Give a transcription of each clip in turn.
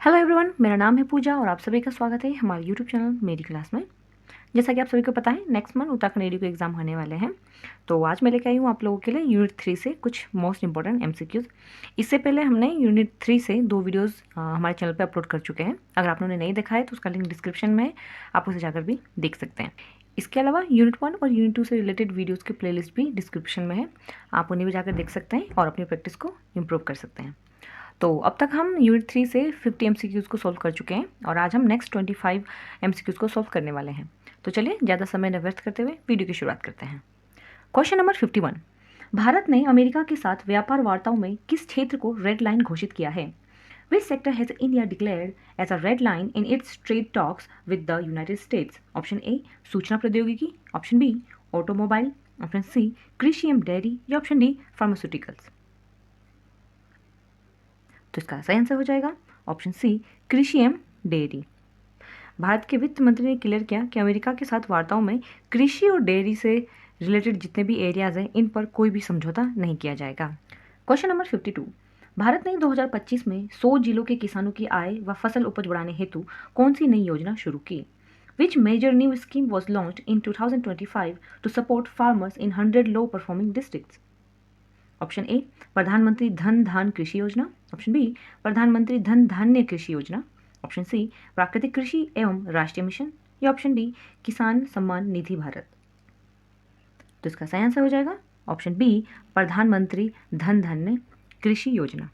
Hello everyone, मेरा नाम है पूजा और आप सभी का स्वागत है हमारे यूट्यूब चैनल मेरी क्लास में। जैसा कि आप सभी को पता है, नेक्स्ट मंथ उत्तराखंड एडी के एग्जाम होने वाले हैं। तो आज मैं लेकर आई हूँ आप लोगों के लिए यूनिट 3 से कुछ मोस्ट इंपॉर्टेंट एमसीक्यूज। इससे पहले हमने यूनिट 3 से 2 वीडियोस हमारे चैनल पर अपलोड कर चुके हैं। अगर आप लोगों ने नहीं देखा है तो उसका लिंक डिस्क्रिप्शन में है, आप उसे जाकर भी देख सकते हैं। इसके अलावा यूनिट 1 और यूनिट 2 से रिलेटेड वीडियोज़ की प्लेलिस्ट भी डिस्क्रिप्शन में है, आप उन्हें भी जाकर देख सकते हैं और अपनी प्रैक्टिस को इम्प्रूव कर सकते हैं। तो अब तक हम यूनिट 3 से 50 एमसीक्यूज़ को सॉल्व कर चुके हैं और आज हम नेक्स्ट 25 एमसीक्यूज़ को सॉल्व करने वाले हैं। तो चलिए ज़्यादा समय न व्यर्थ करते हुए वीडियो की शुरुआत करते हैं। क्वेश्चन नंबर 51, भारत ने अमेरिका के साथ व्यापार वार्ताओं में किस क्षेत्र को रेड लाइन घोषित किया है? Which sector has India declared as a red line in its trade talks with the United States? Option A सूचना प्रौद्योगिकी, option B automobile, option C कृषि एवं डेयरी या ऑप्शन डी फार्मास्यूटिकल्स। तो इसका सही आंसर हो जाएगा ऑप्शन सी कृषि एवं डेयरी। भारत के वित्त मंत्री ने क्लियर किया कि अमेरिका के साथ वार्ताओं में कृषि और डेयरी से रिलेटेड जितने भी एरियाज हैं इन पर कोई भी समझौता नहीं किया जाएगा। क्वेश्चन नंबर 52, भारत ने 2025 में 100 जिलों के किसानों की आय व फसल उपज बढ़ाने हेतु कौन सी नई योजना शुरू की? Which major new scheme was launched in 2025 to support farmers in 100 low performing districts? Option A Pradhan Mantri Dhan धान कृषि योजना, ऑप्शन बी प्रधानमंत्री धन धान्य कृषि योजना, ऑप्शन सी प्राकृतिक कृषि एवं राष्ट्रीय मिशन या ऑप्शन डी किसान सम्मान निधि भारत। तो इसका सही आंसर हो जाएगा ऑप्शन बी प्रधानमंत्री धन धान्य कृषि योजना।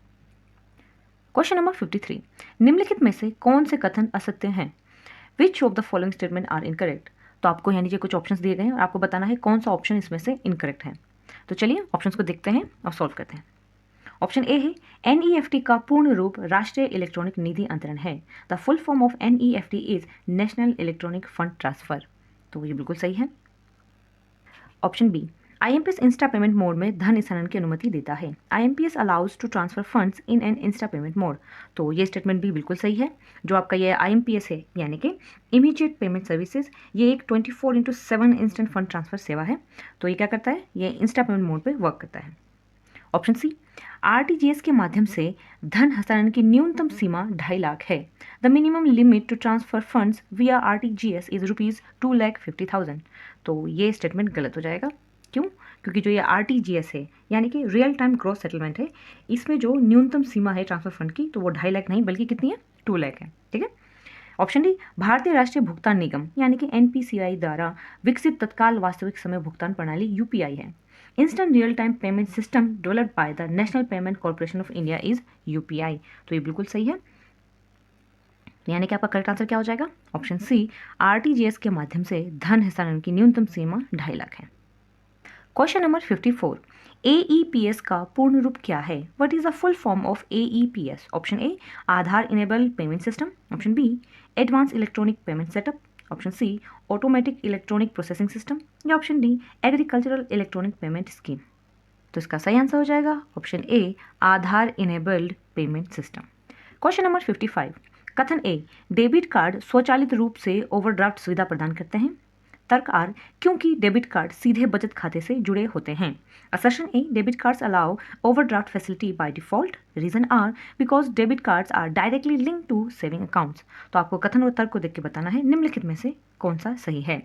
क्वेश्चन नंबर 53, निम्नलिखित में से कौन से कथन असत्य हैं? Which of the following statement are incorrect? तो आपको यहाँ नीचे कुछ ऑप्शंस दिए गए हैं और आपको बताना है कौन सा ऑप्शन इसमें से इनकरेक्ट है। तो चलिए ऑप्शंस को देखते हैं और सॉल्व करते हैं। ऑप्शन ए है एनईएफटी का पूर्ण रूप राष्ट्रीय इलेक्ट्रॉनिक निधि अंतरण है। The full form of NEFT is national electronic fund transfer. तो ये बिल्कुल सही है। Option B IMPS insta payment mode में धन स्थानांतरण की अनुमति देता है। IMPS allows to transfer funds in an insta payment mode. तो ये स्टेटमेंट भी बिल्कुल सही है। जो आपका ये आईएमपीएस है यानी कि इमीडिएट पेमेंट सर्विसेज, ये एक 24/7 इंस्टेंट फंड ट्रांसफर सेवा है। तो ये क्या करता है, ये इंस्टा पेमेंट मोड पर वर्क करता है। ऑप्शन सी आरटीजीएस के माध्यम से धन हस्तांतरण की न्यूनतम सीमा 2.5 लाख है। The minimum limit to transfer funds via RTGS is ₹2,50,000। तो ये स्टेटमेंट गलत हो जाएगा। क्यों? क्योंकि जो ये आरटीजीएस है यानी कि रियल टाइम ग्रॉस सेटलमेंट है, इसमें जो न्यूनतम सीमा है ट्रांसफर फंड की तो वो 2.5 लाख नहीं बल्कि कितनी है, 2 लाख है। ठीक है। ऑप्शन डी भारतीय राष्ट्रीय भुगतान निगम यानी कि एनपीसीआई द्वारा विकसित तत्काल वास्तविक समय भुगतान प्रणाली यूपीआई है। Instant real time payment system developed by the national payment corporation of India is UPI. तो ये बिल्कुल सही है। यानी कि आपका करेक्ट आंसर क्या हो जाएगा? ऑप्शन सी आरटीजीएस के माध्यम से धन हस्तांतरण की न्यूनतम सीमा 2.5 लाख है। क्वेश्चन नंबर 54, एईपीएस का पूर्ण रूप क्या है? What is the full form of AEPS? Option A Aadhaar enabled payment system, option B advance electronic payment setup, option C automatic electronic processing system या option D agricultural electronic payment scheme. तो इसका सही answer हो जाएगा option A Aadhaar enabled payment system. Question number 55, कथन ए debit card स्वचालित रूप से ओवरड्राफ्ट सुविधा प्रदान करते हैं। तर्क आर क्योंकि डेबिट कार्ड सीधे बचत खाते से जुड़े होते हैं। Assertion A debit cards allow overdraft facility by default. Reason R because debit cards are directly link to saving accounts. तो आपको कथन और तर्क को देख के बताना है निम्नलिखित में से कौन सा सही है।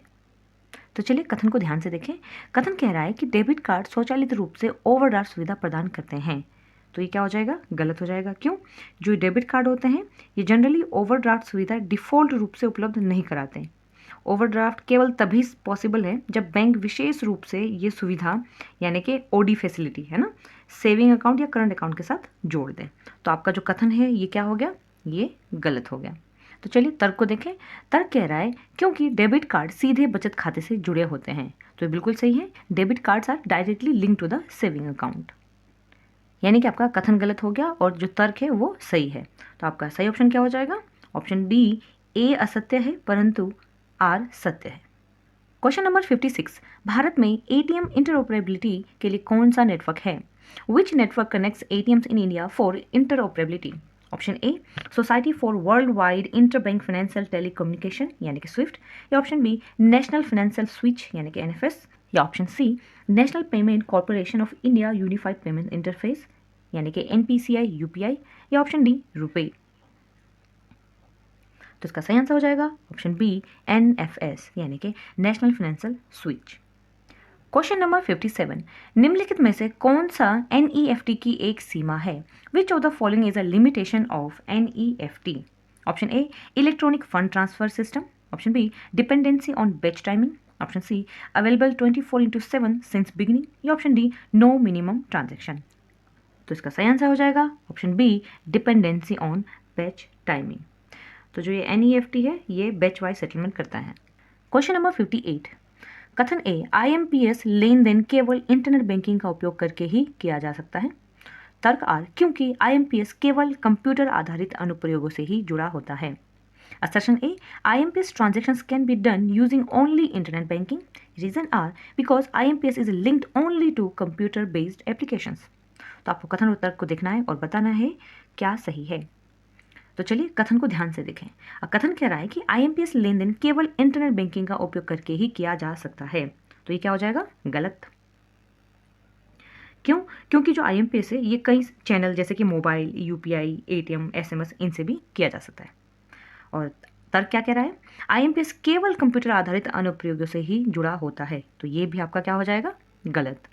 तो चलिए कथन को ध्यान से देखें। कथन कह रहा है कि डेबिट कार्ड स्वचालित रूप से ओवरड्राफ्ट सुविधा प्रदान करते हैं। तो ये क्या हो जाएगा? गलत हो जाएगा। क्यों? जो डेबिट कार्ड होते हैं ये जनरली ओवरड्राफ्ट सुविधा डिफ़ॉल्ट रूप से उपलब्ध नहीं कराते। ओवरड्राफ्ट केवल तभी पॉसिबल है जब बैंक विशेष रूप से ये सुविधा यानी कि ओडी फैसिलिटी है ना, सेविंग अकाउंट या करंट अकाउंट के साथ जोड़ दें। तो आपका जो कथन है ये क्या हो गया? ये गलत हो गया। तो चलिए तर्क को देखें। तर्क कह रहा है क्योंकि डेबिट कार्ड सीधे बचत खाते से जुड़े होते हैं। तो ये बिल्कुल सही है। Debit cards are directly link to the saving account. यानी कि आपका कथन गलत हो गया और जो तर्क है वो सही है। तो आपका सही ऑप्शन क्या हो जाएगा? ऑप्शन डी ए असत्य है परंतु आर सत्य है। क्वेश्चन नंबर 56, भारत में एटीएम इंटरऑपरेबिलिटी के लिए कौन सा नेटवर्क है? Which network connects ATMs in India for interoperability? Option A society for worldwide interbank financial telecommunication यानी कि स्विफ्ट या option B national financial switch यानी कि एनएफएस या option C national payment corporation of India unified payment interface यानी कि NPCI UPI या option D RuPay. तो इसका सही आंसर हो जाएगा ऑप्शन बी NFS यानी कि national financial switch. Question number 57, निम्नलिखित में से कौन सा NEFT की एक सीमा है? Which of the following is a limitation of NEFT? Option A electronic fund transfer system, option B dependency on batch timing, option C available 24/7 since beginning, या option D no minimum transaction. तो इसका सही answer हो जाएगा option B dependency on batch timing. तो जो ये NEFT है ये बैच वाइज सेटलमेंट करता है। क्वेश्चन नंबर 58, कथन ए IMPS लेन देन केवल इंटरनेट बैंकिंग का उपयोग करके ही किया जा सकता है। तर्क आर क्योंकि IMPS केवल कंप्यूटर आधारित अनुप्रयोगों से ही जुड़ा होता है। Assertion A, IMPS transactions can be done using only internet banking. Reason R, because IMPS is linked only to computer-based applications. तो आपको कथन और तर्क को देखना है और बताना है क्या सही है। तो चलिए कथन को ध्यान से देखें। कथन कह रहा है कि IMPS लेन देन केवल इंटरनेट बैंकिंग का उपयोग करके ही किया जा सकता है। तो ये क्या हो जाएगा? गलत। क्यों? क्योंकि जो IMPS है ये कई चैनल जैसे कि मोबाइल, UPI, ATM, SMS इनसे भी किया जा सकता है। और तर्क क्या कह रहा है? IMPS केवल कंप्यूटर आधारित अनुप्रयोगों से ही जुड़ा होता है। तो ये भी आपका क्या हो जाएगा? गलत।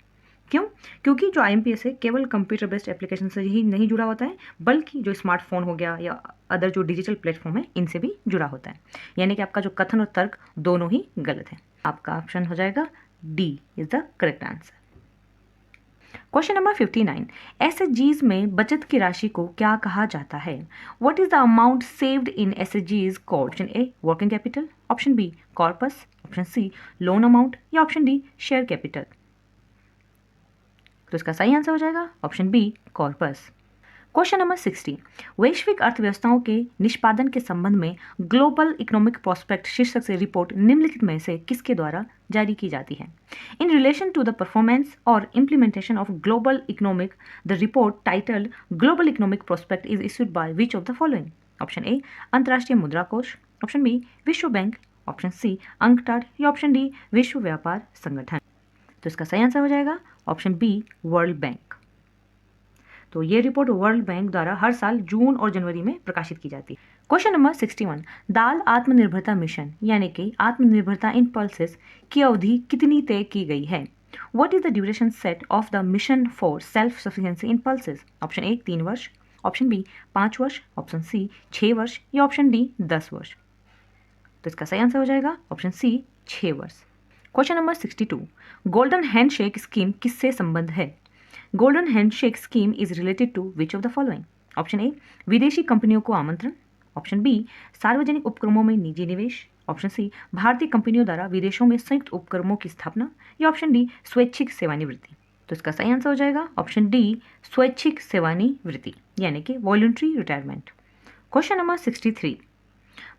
क्यों? क्योंकि जो IMPS है केवल कंप्यूटर बेस्ड एप्लीकेशन से ही नहीं जुड़ा होता है, बल्कि जो स्मार्टफोन हो गया या अदर जो डिजिटल प्लेटफॉर्म है इनसे भी जुड़ा होता है। यानी कि आपका जो कथन और तर्क दोनों ही गलत है। आपका ऑप्शन हो जाएगा D is the correct answer. Question number 59, SHGs में बचत की राशि को क्या कहा जाता है? What is the amount saved in SHGs called? Option A working capital, option B corpus, option C loan amount, या ऑप्शन डी शेयर कैपिटल। तो इसका सही आंसर हो जाएगा option B corpus. Question number 60, वैश्विक अर्थव्यवस्थाओं के निष्पादन के संबंध में ग्लोबल इकोनॉमिक प्रोस्पेक्ट शीर्षक से रिपोर्ट निम्नलिखित में से किसके द्वारा जारी की जाती है? In relation to the performance और implementation of global economic, the report titled global economic prospect is issued by which of the following? Option A अंतर्राष्ट्रीय मुद्रा कोष, ऑप्शन बी विश्व बैंक, ऑप्शन सी अंकटाड, या ऑप्शन डी विश्व व्यापार संगठन। तो इसका सही आंसर हो जाएगा ऑप्शन बी वर्ल्ड बैंक। तो ये रिपोर्ट वर्ल्ड बैंक द्वारा हर साल जून और जनवरी में प्रकाशित की जाती है। क्वेश्चन नंबर 61, दाल आत्मनिर्भरता मिशन यानी कि आत्मनिर्भरता इन पल्सेस की अवधि कितनी तय की गई है? What is the duration set of the mission for self sufficiency in pulses? Option A 3 वर्ष, ऑप्शन बी 5 वर्ष, ऑप्शन सी 6 वर्ष, या ऑप्शन डी 10 वर्ष। तो इसका सही आंसर हो जाएगा ऑप्शन सी 6 वर्ष। Question number 62, golden handshake scheme किससे संबंध है? Golden handshake scheme is related to which of the following? Option A विदेशी कंपनियों को आमंत्रण, ऑप्शन बी सार्वजनिक उपक्रमों में निजी निवेश, ऑप्शन सी भारतीय कंपनियों द्वारा विदेशों में संयुक्त उपक्रमों की स्थापना, या ऑप्शन डी स्वैच्छिक सेवानिवृत्ति। तो इसका सही आंसर हो जाएगा ऑप्शन डी स्वैच्छिक सेवानिवृत्ति यानी कि voluntary retirement. Question number 63,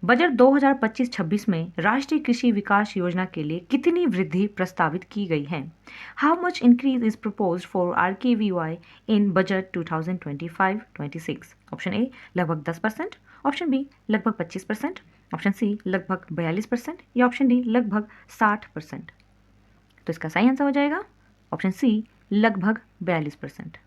budget 2025-26 में राष्ट्रीय कृषि विकास योजना के लिए कितनी वृद्धि प्रस्तावित की गई है? How much increase is proposed for RKVY in budget 2025-26? Option A लगभग 10%, ऑप्शन बी लगभग 25%, ऑप्शन सी लगभग 42%, या ऑप्शन डी लगभग 60%। तो इसका सही आंसर हो जाएगा ऑप्शन सी लगभग 42%।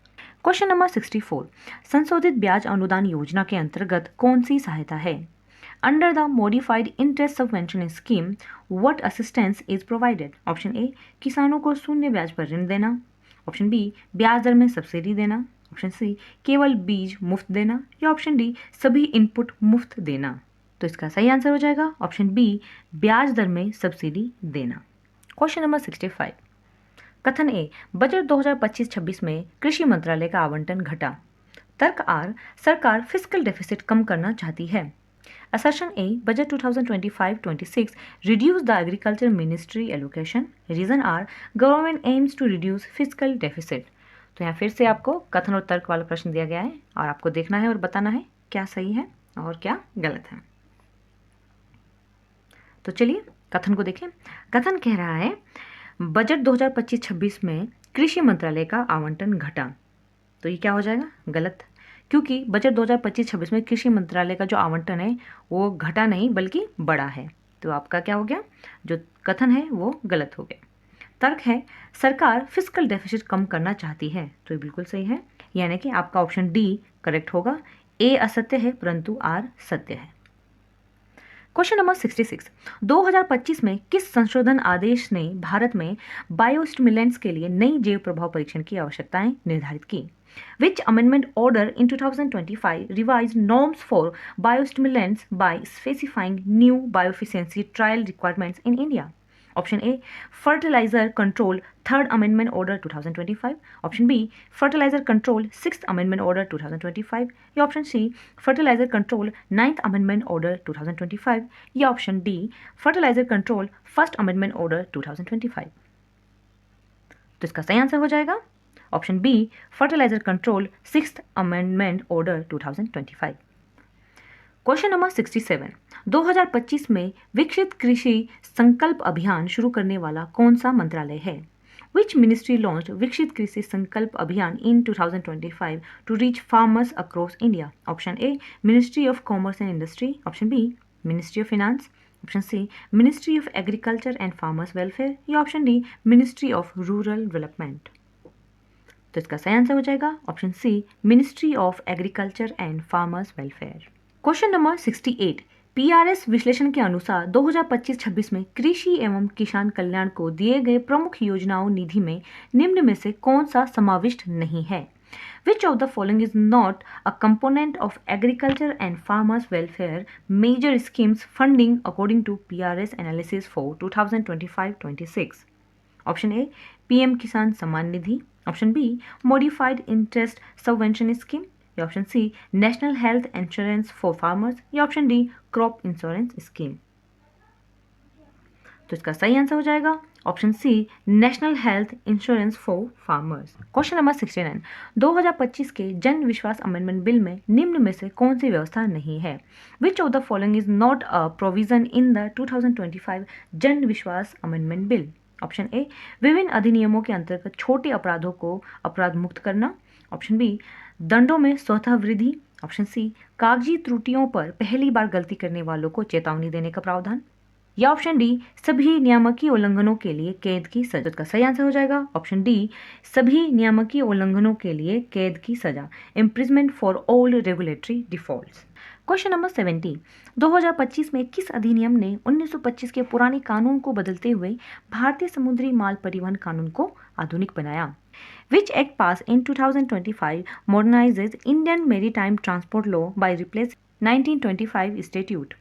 क्वेश्चन नंबर 64, संशोधित ब्याज अनुदान योजना के अंतर्गत कौन सी सहायता है? Under the modified interest subvention scheme, what assistance is provided? Option A किसानों को शून्य ब्याज पर ऋण देना, ऑप्शन बी ब्याज दर में सब्सिडी देना, ऑप्शन सी केवल बीज मुफ्त देना, या ऑप्शन डी सभी इनपुट मुफ्त देना। तो इसका सही आंसर हो जाएगा ऑप्शन बी ब्याज दर में सब्सिडी देना। क्वेश्चन नंबर 65, कथन ए बजट 2025-26 में कृषि मंत्रालय का आवंटन घटा। तर्क आर सरकार फिस्कल डेफिसिट कम करना चाहती है। Assertion A, budget 2025-26 reduce the agriculture ministry allocation. Reason R, government aims to reduce fiscal deficit. तो यहाँ फिर से आपको कथन और तर्क वाला प्रश्न दिया गया है और आपको देखना है और बताना है क्या सही है और क्या गलत है। तो चलिए कथन को देखें। कथन कह रहा है बजट 2025-26 में कृषि मंत्रालय का आवंटन घटा। तो ये क्या हो जाएगा? गलत, क्योंकि बजट 2025-26 में कृषि मंत्रालय का जो आवंटन है वो घटा नहीं बल्कि बढ़ा है। तो आपका क्या हो गया? जो कथन है वो गलत हो गया। तर्क है सरकार फिस्कल डेफिसिट कम करना चाहती है। तो ये बिल्कुल सही है, यानी कि आपका ऑप्शन डी करेक्ट होगा। ए असत्य है परंतु आर सत्य है। क्वेश्चन नंबर 66, 2025 में किस संशोधन आदेश ने भारत में बायोस्टिमुलेंट्स के लिए नई जैव प्रभाव परीक्षण की आवश्यकताएं निर्धारित की? Which amendment order in 2025 revised norms for biostimulants by specifying new bioefficiency trial requirements in India? Option A, Fertilizer Control 3rd Amendment Order 2025. Option B, Fertilizer Control 6th Amendment Order 2025. या Option C, Fertilizer Control 9th Amendment Order 2025. या Option D, Fertilizer Control 1st Amendment Order 2025. तो इसका सही answer हो जाएगा option B, fertilizer control 6th amendment order 2025। Question number 67, 2025 में विकसित कृषि संकल्प अभियान शुरू करने वाला कौन सा मंत्रालय है? Which ministry launched विकसित कृषि संकल्प अभियान in 2025 to reach farmers across India? Option A, Ministry of Commerce and Industry. Option B, Ministry of Finance. Option C, Ministry of Agriculture and Farmers Welfare. या Option D, Ministry of Rural Development. तो इसका सही answer हो जाएगा option C, ministry of agriculture and farmers welfare. Question number 68, PRS विश्लेषण के अनुसार 2025-26 में कृषि एवं किसान कल्याण को दिए गए प्रमुख योजनाओं निधि में निम्न में से कौन सा समाविष्ट नहीं है? Which of the following is not a component of agriculture and farmers welfare major schemes funding according to PRS analysis for 2025-26? Option A, PM Kisan Samman Nidhi. Option B, modified interest subvention scheme. या option C, national health insurance for farmers. या option D, crop insurance scheme. तो इसका सही answer हो जाएगा option C, national health insurance for farmers. Question number 69, 2025 के जन विश्वास अमेंडमेंट बिल में निम्न में से कौन सी व्यवस्था नहीं है? Which of the following is not a provision in the 2025 जन विश्वास अमेंडमेंट बिल? ऑप्शन ए, विभिन्न अधिनियमों के अंतर्गत छोटे अपराधों को अपराध मुक्त करना. ऑप्शन बी, दंडों में स्वतः वृद्धि. ऑप्शन सी, कागजी त्रुटियों पर पहली बार गलती करने वालों को चेतावनी देने का प्रावधान. या ऑप्शन डी, सभी नियामकीय उल्लंघनों के लिए कैद की सजा. इसका सही आंसर हो जाएगा ऑप्शन डी, सभी नियामकीय उल्लंघनों के लिए कैद की सजा, imprisonment for all regulatory defaults. Question number 70, 2025 में किस अधिनियम ने 1925 के पुराने कानून को बदलते हुए भारतीय समुद्री माल परिवहन कानून को आधुनिक बनाया? Which act passed in 2025 modernizes Indian maritime transport law by replacing 1925 statute?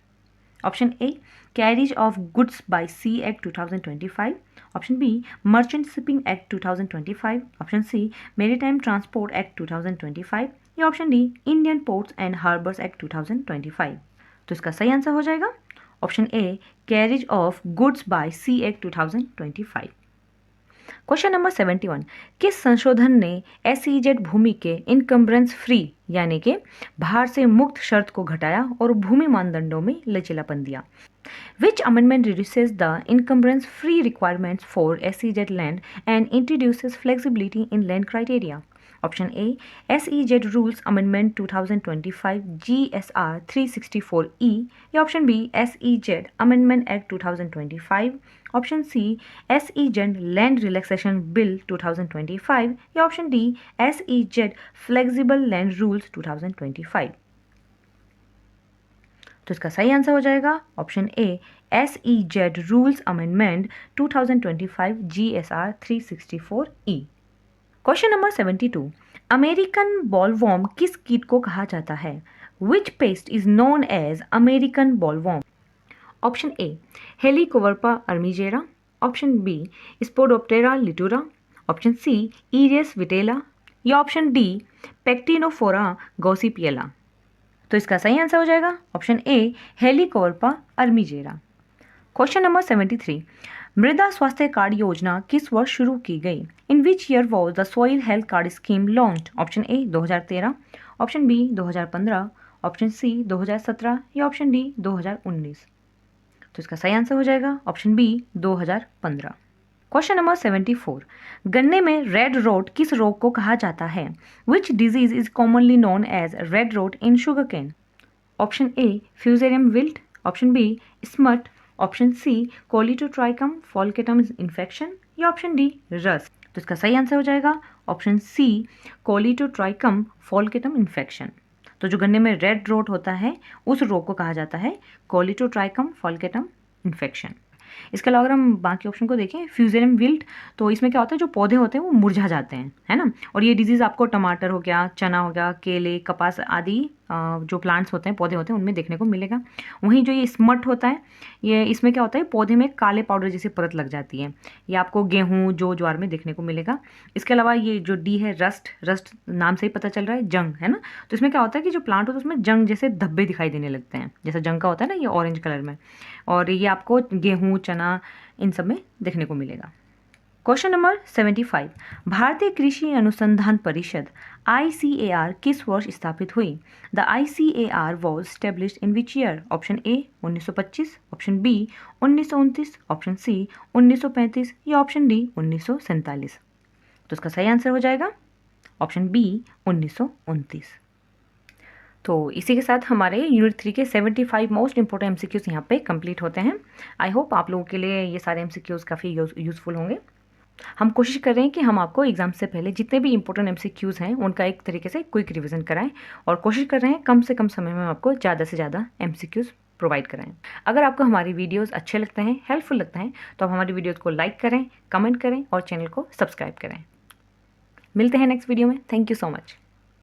Option A, Carriage of Goods by Sea Act 2025. Option B, Merchant Shipping Act 2025. Option C, Maritime Transport Act 2025. या option D, Indian Ports and Harbors Act 2025. तो इसका सही answer हो जाएगा option A, Carriage of Goods by Sea Act 2025. Question number 71, किस संशोधन ने SEZ भूमि के इनकम्बरेंस फ्री यानी कि भार से मुक्त शर्त को घटाया और भूमि मानदंडों में लचीलापन दिया? Which amendment reduces the encumbrance free requirements for SEZ land and introduces flexibility in land criteria? Option A, SEZ Rules Amendment 2025 GSR 364E. या option B, SEZ Amendment Act 2025. Option C, SEZ Land Relaxation Bill 2025. या option D, SEZ Flexible Land Rules 2025. तो इसका सही answer हो जाएगा option A, SEZ Rules Amendment 2025 GSR 364E. Question number 72, American bollworm किस कीट को कहा जाता है? Which pest is known as American bollworm? Option A, Helicoverpa armigera. Option B, Spodoptera litura. Option C, Earias vittella. या option D, पेक्टिनोफोरा गॉसिपिएला. तो इसका सही आंसर हो जाएगा option A, Helicoverpa armigera. Question number 73, मृदा स्वास्थ्य कार्ड योजना किस वर्ष शुरू की गई? In which year was the soil health card scheme launched? Option A 2013, option B 2015, option C 2017 या ऑप्शन डी 2019। तो इसका सही आंसर हो जाएगा ऑप्शन बी 2015। क्वेश्चन नंबर 74, गन्ने में रेड रोट किस रोग को कहा जाता है? Which disease is commonly known as red rot in sugar cane? Option A fusarium wilt, option B smut, option C colletotrichum falcatum infection या ऑप्शन डी रस। तो इसका सही आंसर हो जाएगा option C colletotrichum falcatum infection. तो जो गन्ने में रेड रोट होता है उस रोग को कहा जाता है कोलिटोट्राइकम फॉल्केटम इन्फेक्शन। इसके अलावा अगर हम बाकी ऑप्शन को देखें, फ्यूजेरियम विल्ट, तो इसमें क्या होता है, जो पौधे होते हैं वो मुरझा जाते हैं, है ना। और ये डिजीज़ आपको टमाटर हो गया, चना हो गया, केले, कपास आदि जो प्लांट्स होते हैं, पौधे होते हैं, उनमें देखने को मिलेगा। वहीं जो ये स्मट होता है, ये इसमें क्या होता है, पौधे में काले पाउडर जैसी परत लग जाती है। ये आपको गेहूँ, जौ, ज्वार में देखने को मिलेगा। इसके अलावा ये जो डी है, रस्ट नाम से ही पता चल रहा है, जंग, है ना। तो इसमें क्या होता है कि जो प्लांट होता है उसमें जंग जैसे धब्बे दिखाई देने लगते हैं, जैसा जंग का होता है ना, ये ऑरेंज कलर में। और ये आपको गेहूँ, चना, इन सब में देखने को मिलेगा। क्वेश्चन नंबर 75, भारतीय कृषि अनुसंधान परिषद ICAR किस वर्ष स्थापित हुई? The ICAR was established in which year? Option A 1925, option B 1929, option C 1935 या ऑप्शन डी 1947। तो इसका सही आंसर हो जाएगा ऑप्शन बी 1929। तो इसी के साथ हमारे यूनिट 3 के 75 मोस्ट इंपॉर्टेंट MCQs यहाँ पे कंप्लीट होते हैं। आई होप आप लोगों के लिए ये सारे MCQs काफ़ी यूज़फुल होंगे। हम कोशिश कर रहे हैं कि हम आपको एग्ज़ाम से पहले जितने भी इंपॉर्टेंट MCQs हैं उनका एक तरीके से क्विक रिवीजन कराएं, और कोशिश कर रहे हैं कम से कम समय में आपको ज़्यादा से ज़्यादा MCQs प्रोवाइड कराएं। अगर आपको हमारी वीडियोस अच्छे लगते हैं, हेल्पफुल लगते हैं, तो आप हमारी वीडियोस को लाइक करें, कमेंट करें और चैनल को सब्सक्राइब करें। मिलते हैं नेक्स्ट वीडियो में। Thank you so much.